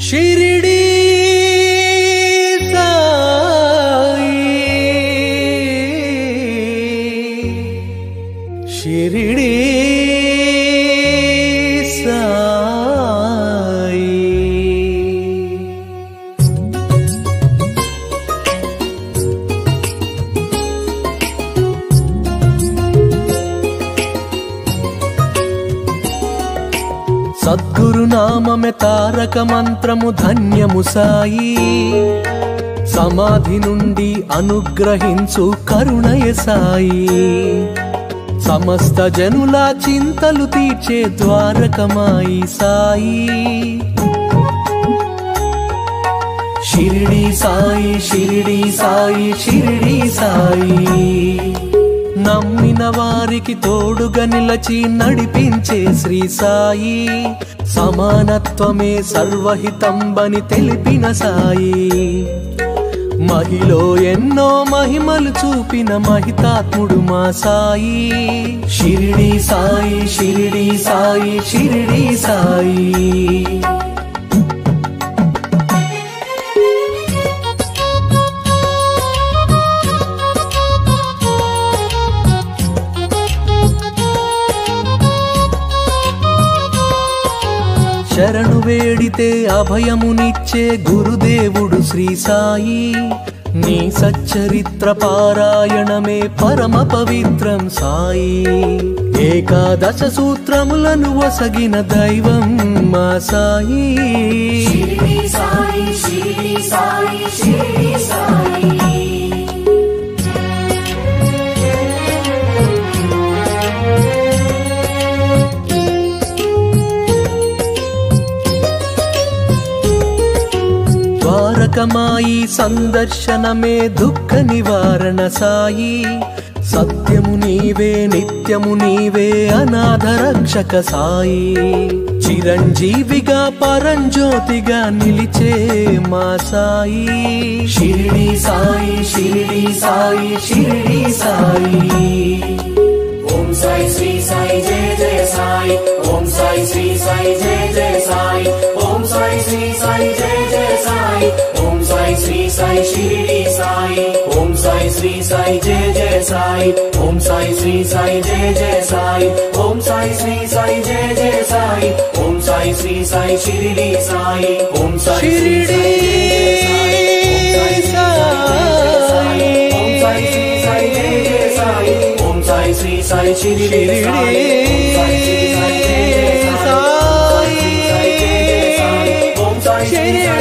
शिरडी साई शिरडी साई। सद्गुरु नाममे तारक मंत्रमु धन्यमु साई समाधि नुंडी अनुग्रहिंचु करुणय साई समस्त जनुला चिंतलु तीर्चे द्वारकमाई साई शिरडी साई शिरडी साई शिरडी साई నమ్మిన వారికి తోడుగా నిలచి నడిపించే శ్రీ సాయి సమానత్వమే సర్వహితంబని తెలిపిన సాయి మహిలో ఎన్నో మహిమలు చూపిన మహితాత్ముడు మా సాయి షిరిడి సాయి షిరిడి సాయి షిరిడి సాయి। శరణు వేడితే అభయమునిచ్చే గురుదేవుడు శ్రీ సాయి నీ సచ్చరిత్ర పారాయణమే పరమ పవిత్రం సాయి ఏకాదశ సూత్రములను వసగిన దైవం మా సాయి షిరిడి సాయి షిరిడి సాయి షిరిడి సాయి। ద్వారకమాయి సందర్శనమే దుఃఖ నివారణ సాయి సత్యము నీవే నిత్యము నీవే అనాథ రక్షక సాయి చిరంజీవిగా పరంజ్యోతిగా నిలిచే మా సాయి షిరిడి సాయి షిరిడి సాయి షిరిడి సాయి। ఓం సాయి శ్రీ సాయి జయ జయ సాయి ఓం సాయి శ్రీ సాయి జయ జయ సాయి ఓం సాయి శ్రీ సాయి జయ జయ సాయి ఓం సాయి శ్రీ సాయి షిరిడి సాయి ఓం సాయి శ్రీ సాయి జయ జయ సాయి ఓం సాయి శ్రీ సాయి జయ జయ సాయి ఓం సాయి శ్రీ సాయి జయ జయ సాయి ఓం సాయి శ్రీ సాయి షిరిడి సాయి ఓం సాయి షిరిడి సాయి ఓం సాయి శ్రీ సాయి జయ జయ సాయి ఓం సాయి శ్రీ సాయి షిరిడి సాయి ఓం సాయి శ్రీ సాయి జయ జయ సాయి ఓం సాయి శ్రీ సాయి